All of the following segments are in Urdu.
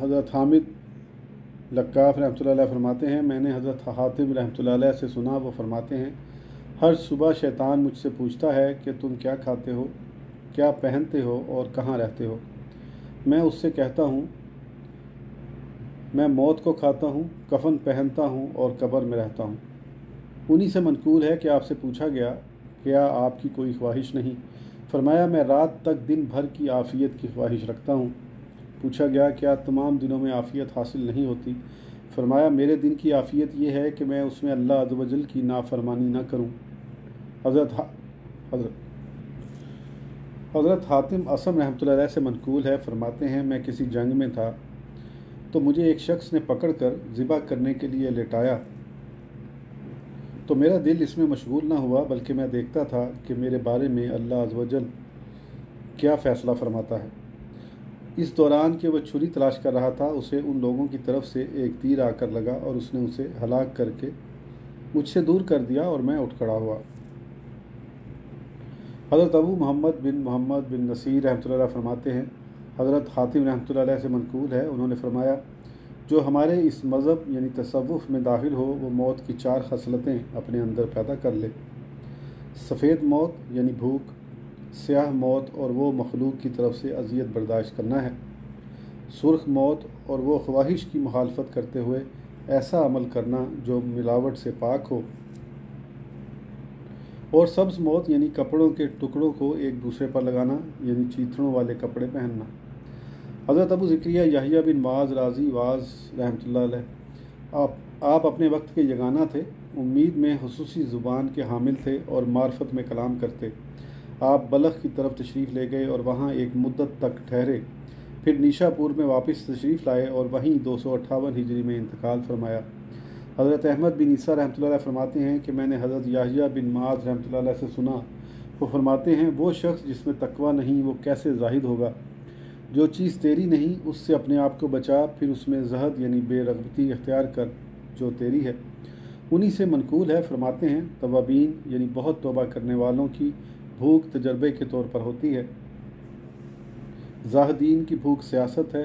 حضرت حامد لکاف رحمۃ اللہ فرماتے ہیں میں نے حضرت حاتم رحمۃ اللہ سے سنا، وہ فرماتے ہیں ہر صبح شیطان مجھ سے پوچھتا ہے کہ تم کیا کھاتے ہو، کیا پہنتے ہو اور کہاں رہتے ہو؟ میں اس سے کہتا ہوں میں موت کو کھاتا ہوں، کفن پہنتا ہوں اور قبر میں رہتا ہوں۔ انہی سے منقول ہے کہ آپ سے پوچھا گیا کیا آپ کی کوئی خواہش نہیں؟ فرمایا میں رات تک دن بھر کی عافیت کی خواہش رکھتا ہوں۔ پوچھا گیا کیا تمام دنوں میں عافیت حاصل نہیں ہوتی؟ فرمایا میرے دن کی عافیت یہ ہے کہ میں اس میں اللہ عز و جل کی نافرمانی نہ کروں۔ حضرت حاتم اسم رحمۃ اللہ علیہ سے منقول ہے، فرماتے ہیں میں کسی جنگ میں تھا تو مجھے ایک شخص نے پکڑ کر ذبح کرنے کے لیے لٹایا تو میرا دل اس میں مشغول نہ ہوا، بلکہ میں دیکھتا تھا کہ میرے بارے میں اللہ عز و جل کیا فیصلہ فرماتا ہے۔ اس دوران کہ وہ چھری تلاش کر رہا تھا، اسے ان لوگوں کی طرف سے ایک تیر آ کر لگا اور اس نے اسے ہلاک کر کے مجھ سے دور کر دیا اور میں اٹھ کھڑا ہوا۔ حضرت ابو محمد بن نصیر رحمۃ اللہ علیہ فرماتے ہیں حضرت حاتم رحمۃ اللہ علیہ سے منقول ہے، انہوں نے فرمایا جو ہمارے اس مذہب یعنی تصوف میں داخل ہو وہ موت کی 4 خصلتیں اپنے اندر پیدا کر لے۔ سفید موت یعنی بھوک، سیاہ موت اور وہ مخلوق کی طرف سے اذیت برداشت کرنا ہے، سرخ موت اور وہ خواہش کی مخالفت کرتے ہوئے ایسا عمل کرنا جو ملاوٹ سے پاک ہو، اور سبز موت یعنی کپڑوں کے ٹکڑوں کو ایک دوسرے پر لگانا یعنی چیتھڑوں والے کپڑے پہننا۔ حضرت ابو ذکریہ یحییٰ بن معاذ رازی واز رحمۃ اللہ علیہ آپ اپنے وقت کے یگانہ تھے، امید میں خصوصی زبان کے حامل تھے اور معرفت میں کلام کرتے۔ آپ بلخ کی طرف تشریف لے گئے اور وہاں ایک مدت تک ٹھہرے، پھر نیشا پور میں واپس تشریف لائے اور وہیں 258 ہجری میں انتقال فرمایا۔ حضرت احمد بن عیسیٰ رحمۃ اللہ علیہ فرماتے ہیں کہ میں نے حضرت یحییٰ بن معاذ رحمۃ اللہ علیہ سے سنا، وہ فرماتے ہیں وہ شخص جس میں تقویٰ نہیں وہ کیسے زاہد ہوگا؟ جو چیز تیری نہیں اس سے اپنے آپ کو بچا، پھر اس میں زہد یعنی بے رغبتی اختیار کر جو تیری ہے۔ انہی سے منقول ہے، فرماتے ہیں توابین یعنی بہت توبہ کرنے والوں کی بھوک تجربے کے طور پر ہوتی ہے، زاہدین کی بھوک سیاست ہے،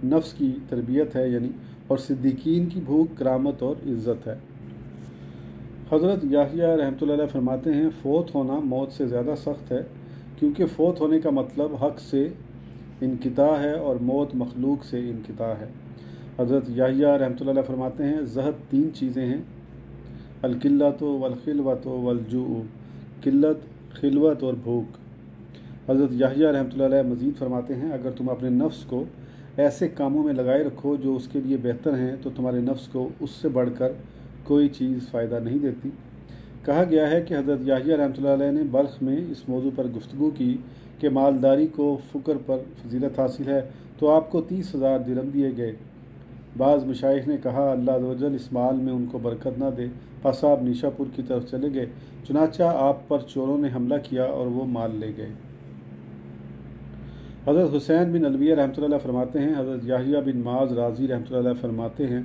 نفس کی تربیت ہے یعنی، اور صدیقین کی بھوک کرامت اور عزت ہے۔ حضرت یحییٰ رحمۃ اللہ علیہ فرماتے ہیں فوت ہونا موت سے زیادہ سخت ہے، کیونکہ فوت ہونے کا مطلب حق سے انقطاع ہے اور موت مخلوق سے انقطاع ہے۔ حضرت یحییٰ رحمۃ اللہ علیہ فرماتے ہیں زہد 3 چیزیں ہیں، القلۃ والخلوۃ والجوع، قلت، خلوت اور بھوک۔ حضرت یحییٰ رحمۃ اللہ علیہ مزید فرماتے ہیں اگر تم اپنے نفس کو ایسے کاموں میں لگائے رکھو جو اس کے لیے بہتر ہیں تو تمہارے نفس کو اس سے بڑھ کر کوئی چیز فائدہ نہیں دیتی۔ کہا گیا ہے کہ حضرت یحییٰ رحمۃ اللہ علیہ نے بلخ میں اس موضوع پر گفتگو کی کہ مالداری کو فقر پر فضیلت حاصل ہے تو آپ کو 30,000 درہم دیے گئے۔ بعض مشائخ نے کہا اللہ عز و جل اس مال میں ان کو برکت نہ دے، پس آپ نیشا پور کی طرف چلے گئے، چنانچہ آپ پر چوروں نے حملہ کیا اور وہ مال لے گئے۔ حضرت حسین بن علویہ رحمۃ اللہ علیہ فرماتے ہیں حضرت یحییٰ بن معاذ رازی رحمۃ اللہ علیہ فرماتے ہیں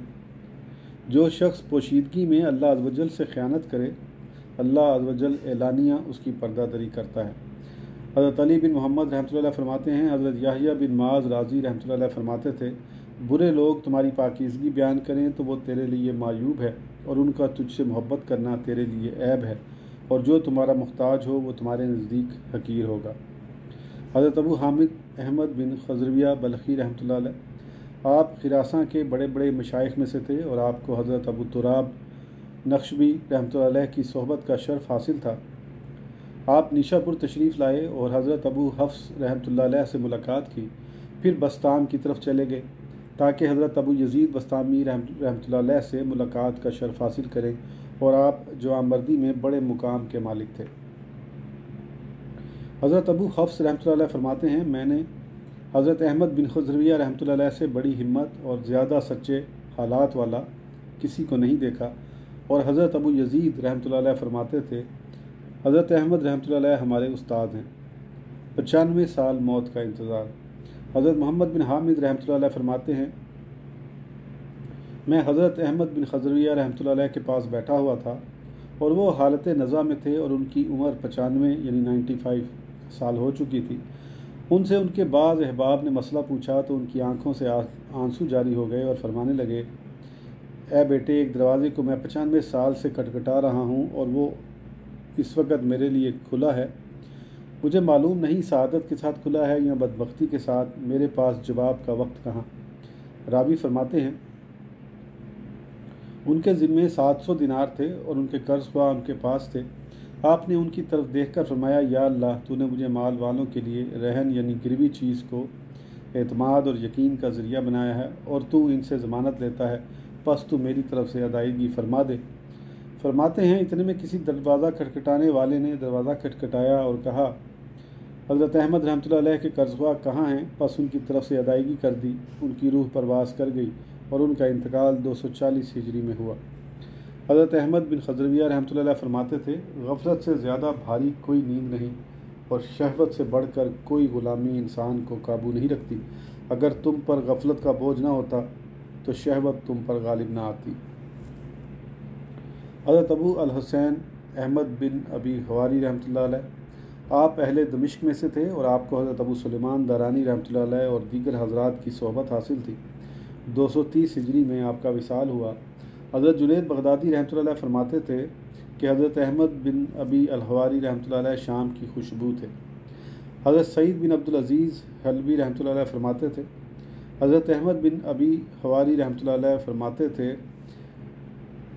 جو شخص پوشیدگی میں اللہ عز و جل سے خیانت کرے اللہ عز و جل اعلانیہ اس کی پردہ دری کرتا ہے۔ حضرت علی بن محمد رحمۃ اللہ علیہ فرماتے ہیں حضرت یحییٰ بن معاذ رازی رحمۃ اللہ علیہ فرماتے تھے برے لوگ تمہاری پاکیزگی بیان کریں تو وہ تیرے لیے معیوب ہے، اور ان کا تجھ سے محبت کرنا تیرے لیے عیب ہے، اور جو تمہارا محتاج ہو وہ تمہارے نزدیک حقیر ہوگا۔ حضرت ابو حامد احمد بن خضرویہ بلخی رحمۃ اللہ علیہ آپ خراساں کے بڑے بڑے مشائخ میں سے تھے، اور آپ کو حضرت ابو تراب نقشبی رحمۃ اللہ علیہ کی صحبت کا شرف حاصل تھا۔ آپ نیشا پور تشریف لائے اور حضرت ابو حفص رحمۃ اللہ علیہ سے ملاقات کی، پھر بستام کی طرف چلے گئے تاکہ حضرت ابو یزید بستامی رحمۃ اللہ علیہ سے ملاقات کا شرف حاصل کریں، اور آپ جوانمردی میں بڑے مقام کے مالک تھے۔ حضرت ابو حفص رحمۃ اللہ علیہ فرماتے ہیں میں نے حضرت احمد بن خضرویہ رحمۃ اللہ علیہ سے بڑی ہمت اور زیادہ سچے حالات والا کسی کو نہیں دیکھا، اور حضرت ابو یزید رحمۃ اللہ علیہ فرماتے تھے حضرت احمد رحمۃ اللہ علیہ ہمارے استاد ہیں، 95 سال موت کا انتظار۔ حضرت محمد بن حامد رحمۃ اللہ علیہ فرماتے ہیں میں حضرت احمد بن خضرویہ رحمۃ اللہ علیہ کے پاس بیٹھا ہوا تھا اور وہ حالت نزا میں تھے اور ان کی عمر 95 یعنی 95 سال ہو چکی تھی۔ ان سے ان کے بعض احباب نے مسئلہ پوچھا تو ان کی آنکھوں سے آنسو جاری ہو گئے اور فرمانے لگے، اے بیٹے، ایک دروازے کو میں 95 سال سے کھٹکھٹا رہا ہوں اور وہ اس وقت میرے لیے کھلا ہے۔ مجھے معلوم نہیں سعادت کے ساتھ کھلا ہے یا بدبختی کے ساتھ، میرے پاس جواب کا وقت کہاں۔ راوی فرماتے ہیں ان کے ذمے 700 دینار تھے اور ان کے قرض خواہ ان کے پاس تھے۔ آپ نے ان کی طرف دیکھ کر فرمایا، یا اللہ، تو نے مجھے مال والوں کے لیے رہن یعنی گروی چیز کو اعتماد اور یقین کا ذریعہ بنایا ہے، اور تو ان سے ضمانت لیتا ہے، پس تو میری طرف سے ادائیگی فرما دے۔ فرماتے ہیں اتنے میں کسی دروازہ کھٹکھٹانے والے نے دروازہ کھٹکھٹایا اور کہا، حضرت احمد رحمۃ اللہ علیہ کے قرض خواہ کہاں ہیں؟ پس ان کی طرف سے ادائیگی کر دی، ان کی روح پرواز کر گئی اور ان کا انتقال 240 ہجری میں ہوا۔ حضرت احمد بن خضرویہ رحمۃ اللہ علیہ فرماتے تھے، غفلت سے زیادہ بھاری کوئی نیند نہیں اور شہوت سے بڑھ کر کوئی غلامی انسان کو قابو نہیں رکھتی۔ اگر تم پر غفلت کا بوجھ نہ ہوتا تو شہوت تم پر غالب نہ آتی۔ حضرت ابو الحسین احمد بن ابی حواری رحمۃ اللہ علیہ آپ اہل دمشق میں سے تھے اور آپ کو حضرت ابو سلیمان دارانی رحمۃ اللہ علیہ اور دیگر حضرات کی صحبت حاصل تھی۔ 230 ہجری میں آپ کا وصال ہوا۔ حضرت جنید بغدادی رحمۃ اللہ علیہ فرماتے تھے کہ حضرت احمد بن ابی الحواری رحمۃ اللہ علیہ شام کی خوشبو تھے۔ حضرت سعید بن عبدالعزیز حلبی رحمۃ اللہ علیہ فرماتے تھے، حضرت احمد بن ابی حواری رحمۃ اللہ علیہ فرماتے تھے،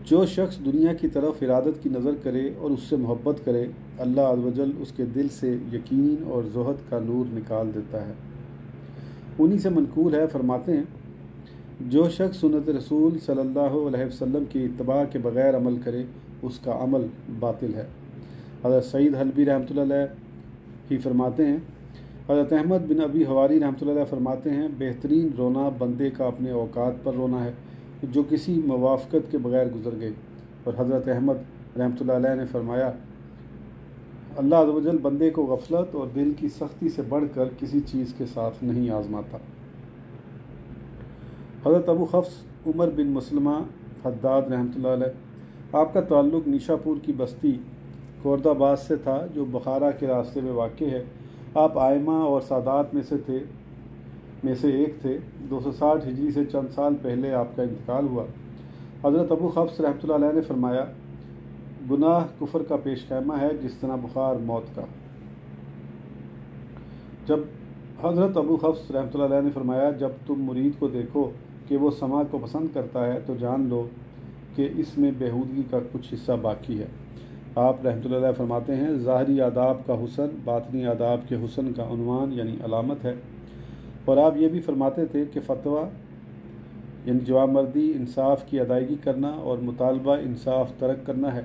جو شخص دنیا کی طرف ارادت کی نظر کرے اور اس سے محبت کرے، اللہ عز و جل اس کے دل سے یقین اور زہد کا نور نکال دیتا ہے۔ انہی سے منقول ہے، فرماتے ہیں، جو شخص سنت رسول صلی اللہ علیہ وسلم کی اتباع کے بغیر عمل کرے اس کا عمل باطل ہے۔ حضرت سعید حلبی رحمۃ اللہ علیہ ہی فرماتے ہیں، حضرت احمد بن ابی حواری رحمۃ اللہ علیہ فرماتے ہیں، بہترین رونا بندے کا اپنے اوقات پر رونا ہے جو کسی موافقت کے بغیر گزر گئے۔ اور حضرت احمد رحمۃ اللہ علیہ نے فرمایا، اللہ عز و جل بندے کو غفلت اور دل کی سختی سے بڑھ کر کسی چیز کے ساتھ نہیں آزماتا۔ حضرت ابو حفص عمر بن مسلمہ حداد رحمۃ اللہ علیہ آپ کا تعلق نیشا پور کی بستی خورد آباد سے تھا جو بخارا کے راستے میں واقع ہے۔ آپ آئمہ اور سادات میں سے ایک تھے۔ 260 ہجری سے چند سال پہلے آپ کا انتقال ہوا۔ حضرت ابو حفص رحمۃ اللہ علیہ نے فرمایا، گناہ کفر کا پیش خیمہ ہے جس طرح بخار موت کا۔ جب حضرت ابو حفص رحمۃ اللہ علیہ نے فرمایا، جب تم مرید کو دیکھو کہ وہ سماع کو پسند کرتا ہے تو جان لو کہ اس میں بےہودگی کا کچھ حصہ باقی ہے۔ آپ رحمۃ اللہ علیہ فرماتے ہیں، ظاہری آداب کا حسن باطنی آداب کے حسن کا عنوان یعنی علامت ہے۔ اور آپ یہ بھی فرماتے تھے کہ فتویٰ یعنی جواب مردی انصاف کی ادائیگی کرنا اور مطالبہ انصاف ترک کرنا ہے۔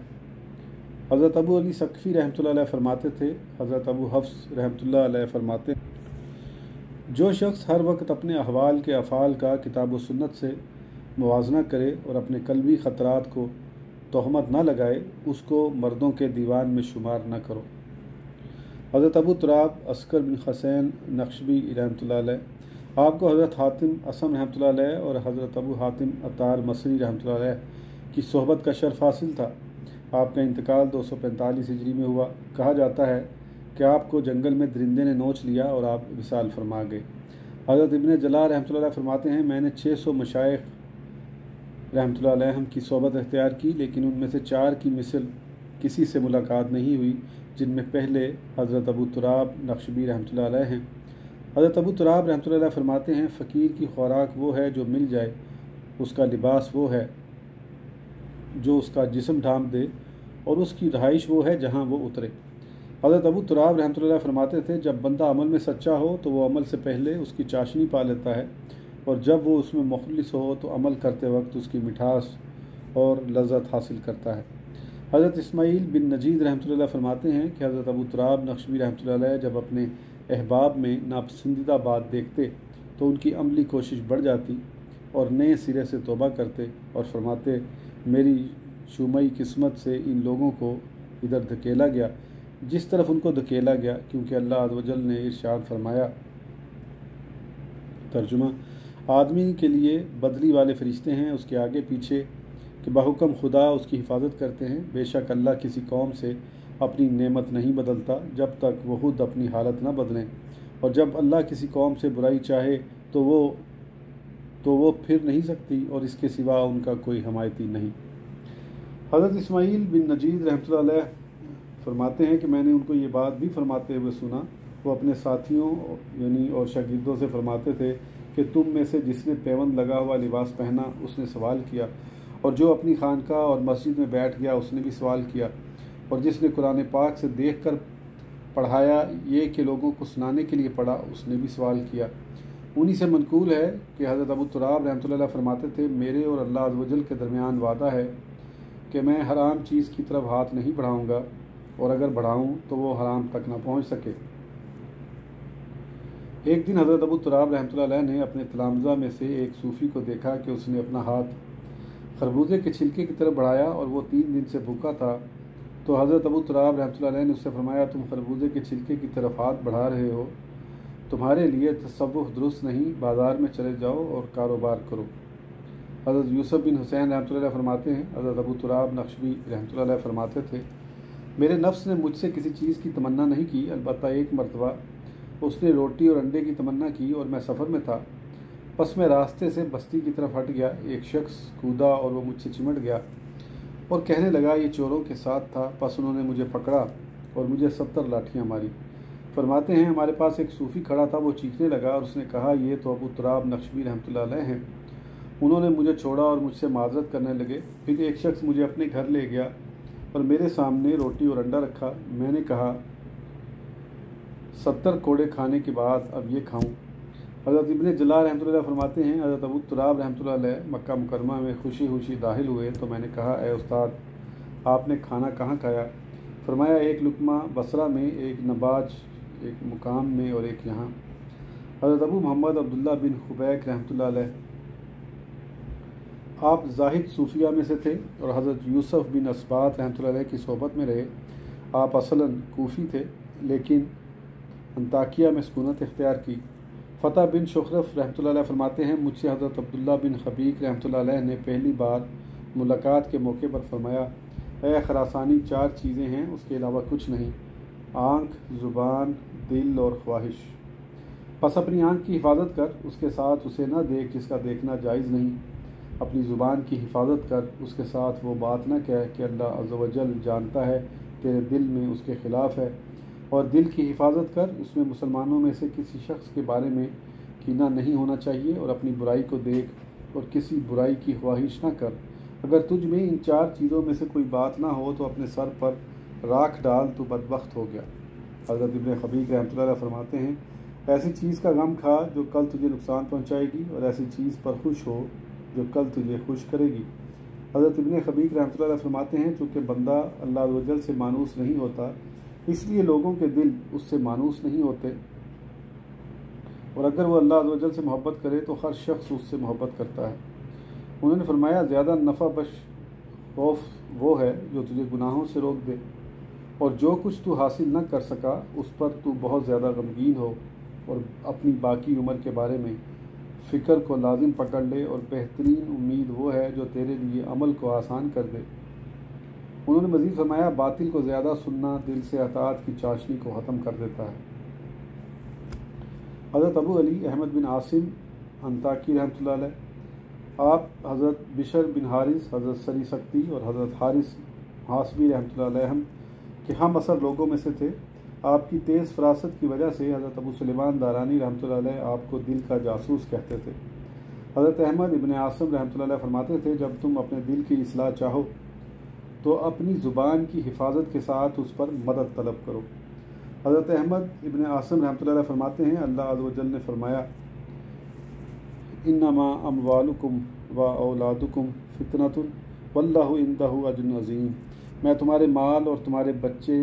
حضرت ابو علی سقفی رحمۃ اللہ علیہ فرماتے تھے، حضرت ابو حفص رحمۃ اللہ علیہ فرماتے ہیں، جو شخص ہر وقت اپنے احوال کے افعال کا کتاب و سنت سے موازنہ کرے اور اپنے قلبی خطرات کو تہمت نہ لگائے، اس کو مردوں کے دیوان میں شمار نہ کرو۔ حضرت ابو تراب عسکر بن حسین نقشبی رحمۃ اللہ علیہ آپ کو حضرت حاتم اسم رحمۃ اللہ علیہ اور حضرت ابو حاتم عطار مصری رحمۃ اللہ علیہ کی صحبت کا شرف حاصل تھا۔ آپ کا انتقال 245 ہجری میں ہوا۔ کہا جاتا ہے کہ آپ کو جنگل میں درندے نے نوچ لیا اور آپ وصال فرما گئے۔ حضرت ابن جلا رحمۃ اللہ علیہ فرماتے ہیں، میں نے 600 مشائخ رحمۃ اللہ علیہ کی صحبت اختیار کی، لیکن ان میں سے 4 کی مثل کسی سے ملاقات نہیں ہوئی، جن میں پہلے حضرت ابو تراب نقشبی رحمۃ اللہ علیہ ہیں۔ حضرت ابو تراب رحمۃ اللہ علیہ فرماتے ہیں، فقیر کی خوراک وہ ہے جو مل جائے، اس کا لباس وہ ہے جو اس کا جسم ڈھانپ دے، اور اس کی رہائش وہ ہے جہاں وہ اترے۔ حضرت ابو تراب رحمۃ اللہ علیہ فرماتے تھے، جب بندہ عمل میں سچا ہو تو وہ عمل سے پہلے اس کی چاشنی پا لیتا ہے، اور جب وہ اس میں مخلص ہو تو عمل کرتے وقت اس کی مٹھاس اور لذت حاصل کرتا ہے۔ حضرت اسماعیل بن نجید رحمۃ اللہ علیہ فرماتے ہیں کہ حضرت ابو تراب نقشبی رحمۃ اللہ علیہ جب اپنے احباب میں ناپسندیدہ بات دیکھتے تو ان کی عملی کوشش بڑھ جاتی اور نئے سرے سے توبہ کرتے اور فرماتے، میری شومئی قسمت سے ان لوگوں کو ادھر دھکیلا گیا جس طرف ان کو دھکیلا گیا، کیونکہ اللہ عز و جل نے ارشاد فرمایا۔ ترجمہ: آدمی کے لیے بدلی والے فرشتے ہیں اس کے آگے پیچھے کہ بحکم خدا اس کی حفاظت کرتے ہیں۔ بے شک اللہ کسی قوم سے اپنی نعمت نہیں بدلتا جب تک وہ خود اپنی حالت نہ بدلیں، اور جب اللہ کسی قوم سے برائی چاہے تو وہ پھر نہیں سکتی، اور اس کے سوا ان کا کوئی حمایتی نہیں۔ حضرت اسماعیل بن نجید رحمۃ اللہ علیہ فرماتے ہیں کہ میں نے ان کو یہ بات بھی فرماتے ہوئے سنا۔ وہ اپنے ساتھیوں اور شاگردوں سے فرماتے تھے کہ تم میں سے جس نے پیوند لگا ہوا لباس پہنا اس نے سوال کیا، اور جو اپنی خانقاہ اور مسجد میں بیٹھ گیا اس نے بھی سوال کیا، اور جس نے قرآن پاک سے دیکھ کر پڑھایا یہ کہ لوگوں کو سنانے کے لیے پڑھا اس نے بھی سوال کیا۔ انہی سے منقول ہے کہ حضرت ابو تراب رحمۃ اللہ علیہ فرماتے تھے میرے اور اللہ عز و جل کے درمیان وعدہ ہے کہ میں حرام چیز کی طرف ہاتھ نہیں بڑھاؤں گا، اور اگر بڑھاؤں تو وہ حرام تک نہ پہنچ سکے۔ ایک دن حضرت ابو تراب رحمۃ اللہ علیہ نے اپنے تلامذہ میں سے ایک صوفی کو دیکھا کہ اس نے اپنا ہاتھ خربوزے کے چھلکے کی طرف بڑھایا اور وہ 3 دن سے بھوکا تھا۔ تو حضرت ابو تراب رحمۃ اللہ علیہ نے اس سے فرمایا تم خربوزے کے چھلکے کی طرف ہاتھ بڑھا رہے ہو، تمہارے لیے تصوف درست نہیں، بازار میں چلے جاؤ اور کاروبار کرو۔ حضرت یوسف بن حسین رحمۃ اللہ علیہ فرماتے ہیں حضرت ابو تراب نقشبی رحمۃ اللہ علیہ فرماتے تھے میرے نفس نے مجھ سے کسی چیز کی تمنا نہیں کی، البتہ ایک مرتبہ اس نے روٹی اور انڈے کی تمنا کی اور میں سفر میں تھا، پس میں راستے سے بستی کی طرف ہٹ گیا، ایک شخص کودا اور وہ مجھ سے چمٹ گیا اور کہنے لگا یہ چوروں کے ساتھ تھا، پس انہوں نے مجھے پکڑا اور مجھے 70 لاٹھیاں ماری۔ فرماتے ہیں ہمارے پاس ایک صوفی کھڑا تھا، وہ چیخنے لگا اور اس نے کہا یہ تو ابو تراب نقشبی رحمۃ اللہ علیہ ہیں۔ انہوں نے مجھے چھوڑا اور مجھ سے معذرت کرنے لگے۔ پھر ایک شخص مجھے اپنے گھر لے گیا اور میرے سامنے روٹی اور انڈا رکھا۔ میں نے کہا 70 کوڑے کھانے کے بعد اب یہ کھاؤں۔ حضرت ابن جلا رحمۃ اللہ فرماتے ہیں حضرت ابو تراب رحمۃ اللہ علیہ مکہ مکرمہ میں خوشی خوشی داخل ہوئے تو میں نے کہا اے استاد آپ نے کھانا کہاں کھایا؟ فرمایا ایک لقمہ بصرہ میں، ایک نباج ایک مقام میں اور ایک یہاں۔ حضرت ابو محمد عبداللہ بن خبیک رحمۃ اللہ علیہ آپ زاہد صوفیہ میں سے تھے اور حضرت یوسف بن اسبات رحمۃ اللہ علیہ کی صحبت میں رہے۔ آپ اصلاً کوفی تھے لیکن انطاکیہ میں سکونت اختیار کی۔ فتح بن شخرف رحمۃ اللہ علیہ فرماتے ہیں مجھ سے حضرت عبداللہ بن خبیق رحمۃ اللہ علیہ نے پہلی بار ملاقات کے موقع پر فرمایا اے خراسانی 4 چیزیں ہیں اس کے علاوہ کچھ نہیں، آنکھ، زبان، دل اور خواہش۔ پس اپنی آنکھ کی حفاظت کر، اس کے ساتھ اسے نہ دیکھ جس کا دیکھنا جائز نہیں۔ اپنی زبان کی حفاظت کر، اس کے ساتھ وہ بات نہ کہہ کہ اللہ عز و جل جانتا ہے تیرے دل میں اس کے خلاف ہے۔ اور دل کی حفاظت کر، اس میں مسلمانوں میں سے کسی شخص کے بارے میں کینہ نہیں ہونا چاہیے، اور اپنی برائی کو دیکھ اور کسی برائی کی خواہش نہ کر۔ اگر تجھ میں ان 4 چیزوں میں سے کوئی بات نہ ہو تو اپنے سر پر راکھ ڈال، تو بدبخت ہو گیا۔ حضرت ابن خبیق رحمۃ اللہ علیہ فرماتے ہیں ایسی چیز کا غم کھا جو کل تجھے نقصان پہنچائے گی، اور ایسی چیز پر خوش ہو جو کل تجھے خوش کرے گی۔ حضرت ابن خبیق رحمۃ اللہ علیہ فرماتے ہیں چونکہ بندہ اللہ عز و جل سے مانوس نہیں ہوتا اس لیے لوگوں کے دل اس سے مانوس نہیں ہوتے، اور اگر وہ اللہ عز و جل سے محبت کرے تو ہر شخص اس سے محبت کرتا ہے۔ انہوں نے فرمایا زیادہ نفع بخش خوف وہ ہے جو تجھے گناہوں سے روک دے، اور جو کچھ تو حاصل نہ کر سکا اس پر تو بہت زیادہ غمگین ہو، اور اپنی باقی عمر کے بارے میں فکر کو لازم پکڑ لے، اور بہترین امید وہ ہے جو تیرے لیے عمل کو آسان کر دے۔ انہوں نے مزید فرمایا باطل کو زیادہ سننا دل سے اطاعت کی چاشنی کو ختم کر دیتا ہے۔ حضرت ابو علی احمد بن عاصم انطاکی رحمۃ اللہ علیہ آپ حضرت بشر بن حارث، حضرت سری سکتی اور حضرت حارث حاسبی رحمۃ اللہ علیہ کہ ہم اثر لوگوں میں سے تھے۔ آپ کی تیز فراست کی وجہ سے حضرت ابو سلیمان دارانی رحمۃ اللہ علیہ آپ کو دل کا جاسوس کہتے تھے۔ حضرت احمد ابن عاصم رحمۃ اللہ علیہ فرماتے تھے جب تم اپنے دل کی اصلاح چاہو تو اپنی زبان کی حفاظت کے ساتھ اس پر مدد طلب کرو۔ حضرت احمد ابن عاصم رحمۃ اللہ علیہ فرماتے ہیں اللہ عز و جل نے فرمایا انما اموالکم و اولادکم فتنۃ واللہ عندہ اجر عظیم، میں تمہارے مال اور تمہارے بچے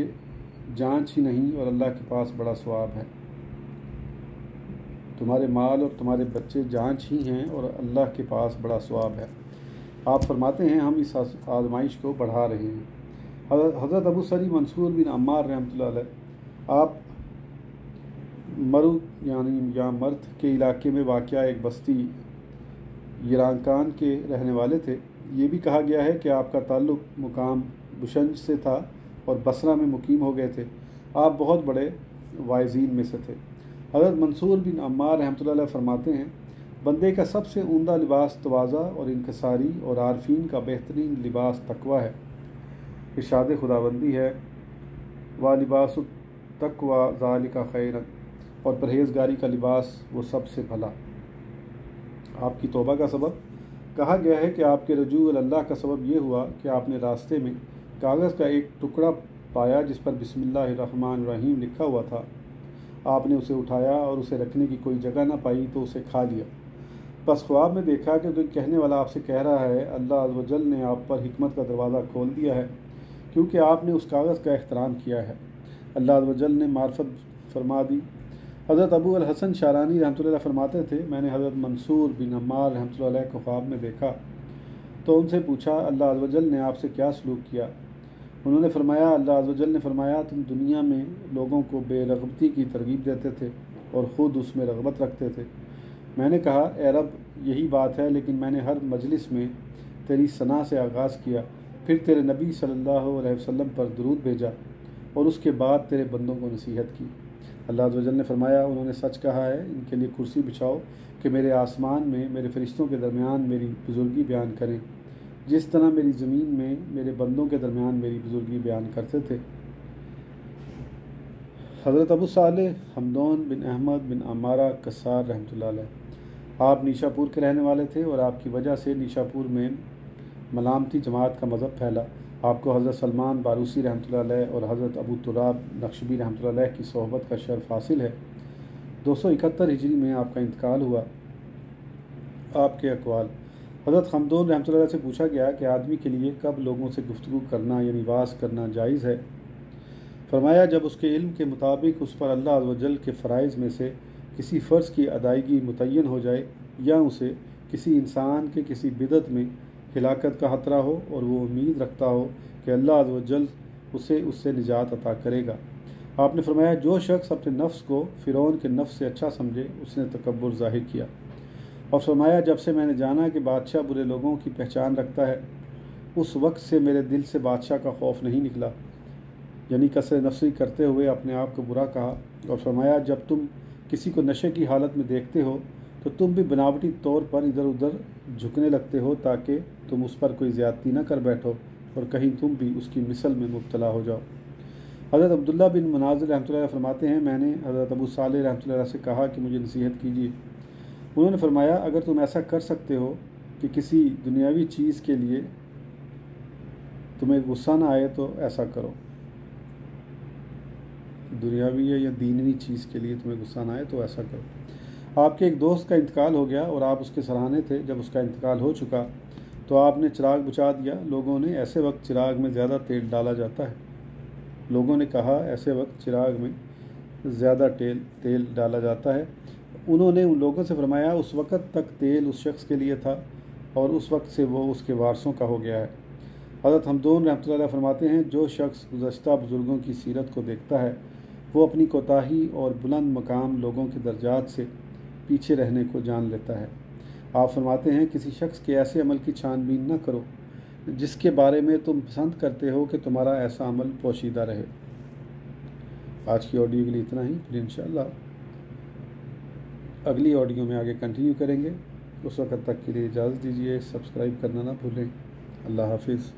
جانچ ہی نہیں اور اللہ کے پاس بڑا ثواب ہے۔ تمہارے مال اور تمہارے بچے جانچ ہی ہیں اور اللہ کے پاس بڑا ثواب ہے۔ آپ فرماتے ہیں ہم اس آزمائش کو بڑھا رہے ہیں۔ حضرت ابو سری منصور بن عمار رحمۃ اللہ علیہ آپ مرو یا مرد کے علاقے میں واقع ایک بستی یرانکان کے رہنے والے تھے۔ یہ بھی کہا گیا ہے کہ آپ کا تعلق مقام بشنج سے تھا اور بصرہ میں مقیم ہو گئے تھے۔ آپ بہت بڑے واعظین میں سے تھے۔ حضرت منصور بن عمار رحمۃ اللہ علیہ فرماتے ہیں بندے کا سب سے عمدہ لباس تواضع اور انکساری اور عارفین کا بہترین لباس تقوی ہے۔ ارشاد خداوندی ہے وا لباس التقوی ذالک خیر، اور پرہیزگاری کا لباس وہ سب سے بھلا۔ آپ کی توبہ کا سبب کہا گیا ہے کہ آپ کے رجوع اللہ کا سبب یہ ہوا کہ آپ نے راستے میں کاغذ کا ایک ٹکڑا پایا جس پر بسم اللہ الرحمن الرحیم لکھا ہوا تھا۔ آپ نے اسے اٹھایا اور اسے رکھنے کی کوئی جگہ نہ پائی تو اسے کھا لیا۔ بس خواب میں دیکھا کہ کوئی کہنے والا آپ سے کہہ رہا ہے اللہ عز و جل نے آپ پر حکمت کا دروازہ کھول دیا ہے کیونکہ آپ نے اس کاغذ کا احترام کیا ہے، اللہ عز و جل نے معرفت فرما دی۔ حضرت ابو الحسن شارانی رحمۃ اللہ علیہ فرماتے تھے میں نے حضرت منصور بن عمار رحمۃ اللہ علیہ کو خواب میں دیکھا تو ان سے پوچھا اللہ عز و جل نے آپ سے کیا سلوک کیا؟ انہوں نے فرمایا اللہ عز و جل نے فرمایا تم دنیا میں لوگوں کو بے رغبتی کی ترغیب دیتے تھے اور خود اس میں رغبت رکھتے تھے۔ میں نے کہا اے رب یہی بات ہے، لیکن میں نے ہر مجلس میں تیری ثنا سے آغاز کیا، پھر تیرے نبی صلی اللہ علیہ وسلم پر درود بھیجا اور اس کے بعد تیرے بندوں کو نصیحت کی۔ اللہ عز و جل نے فرمایا انہوں نے سچ کہا ہے، ان کے لیے کرسی بچھاؤ کہ میرے آسمان میں میرے فرشتوں کے درمیان میری بزرگی بیان کریں، جس طرح میری زمین میں میرے بندوں کے درمیان میری بزرگی بیان کرتے تھے۔ حضرت ابو صالح حمدون بن احمد بن عمارہ کسار رحمۃ اللہ علیہ، آپ نیشا پور کے رہنے والے تھے اور آپ کی وجہ سے نیشا پور میں ملامتی جماعت کا مذہب پھیلا۔ آپ کو حضرت سلمان باروسی رحمۃ اللہ علیہ اور حضرت ابو تراب نقشبی رحمۃ اللہ علیہ کی صحبت کا شرف حاصل ہے۔ 271 ہجری میں آپ کا انتقال ہوا۔ آپ کے اقوال حضرت حمدون رحمۃ اللہ علیہ سے پوچھا گیا کہ آدمی کے لیے کب لوگوں سے گفتگو کرنا یعنی واز کرنا جائز ہے؟ فرمایا جب اس کے علم کے مطابق اس پر اللہ عز و جل کے فرائض میں سے کسی فرض کی ادائیگی متعین ہو جائے یا اسے کسی انسان کے کسی بدعت میں ہلاکت کا خطرہ ہو اور وہ امید رکھتا ہو کہ اللہ عز و جل اسے اس سے نجات عطا کرے گا۔ آپ نے فرمایا جو شخص اپنے نفس کو فرعون کے نفس سے اچھا سمجھے اس نے تکبر ظاہر کیا، اور فرمایا جب سے میں نے جانا کہ بادشاہ برے لوگوں کی پہچان رکھتا ہے اس وقت سے میرے دل سے بادشاہ کا خوف نہیں نکلا، یعنی کثرت نفسی کرتے ہوئے اپنے آپ کو برا کہا۔ اور فرمایا جب تم کسی کو نشے کی حالت میں دیکھتے ہو تو تم بھی بناوٹی طور پر ادھر ادھر جھکنے لگتے ہو تاکہ تم اس پر کوئی زیادتی نہ کر بیٹھو اور کہیں تم بھی اس کی مثل میں مبتلا ہو جاؤ۔ حضرت عبداللہ بن مناظر رحمۃ اللہ علیہ فرماتے ہیں میں نے حضرت ابو صالح رحمۃ اللہ علیہ سے کہا کہ مجھے نصیحت کیجیے۔ انہوں نے فرمایا اگر تم ایسا کر سکتے ہو کہ کسی دنیاوی چیز کے لیے تمہیں غصہ نہ آئے تو ایسا کرو، دنیاوی یا دینی چیز کے لیے تمہیں غصہ نہ آئے تو ایسا کرو۔ آپ کے ایک دوست کا انتقال ہو گیا اور آپ اس کے سراہنے تھے۔ جب اس کا انتقال ہو چکا تو آپ نے چراغ بجھا دیا۔ لوگوں نے ایسے وقت چراغ میں زیادہ تیل ڈالا جاتا ہے، لوگوں نے کہا ایسے وقت چراغ میں زیادہ تیل ڈالا جاتا ہے۔ انہوں نے ان لوگوں سے فرمایا اس وقت تک تیل اس شخص کے لیے تھا اور اس وقت سے وہ اس کے وارثوں کا ہو گیا ہے۔ حضرت حمدون رحمۃ اللہ علیہ فرماتے ہیں جو شخص گزشتہ بزرگوں کی سیرت کو دیکھتا ہے وہ اپنی کوتاہی اور بلند مقام لوگوں کے درجات سے پیچھے رہنے کو جان لیتا ہے۔ آپ فرماتے ہیں کسی شخص کے ایسے عمل کی چھان بین نہ کرو جس کے بارے میں تم پسند کرتے ہو کہ تمہارا ایسا عمل پوشیدہ رہے۔ آج کی آڈیو کے لیے اتنا ہی، پھر انشاءاللہ اگلی آڈیو میں آگے کنٹینیو کریں گے۔ اس وقت تک کے لیے اجازت دیجیے، سبسکرائب کرنا نہ بھولیں۔ اللہ حافظ۔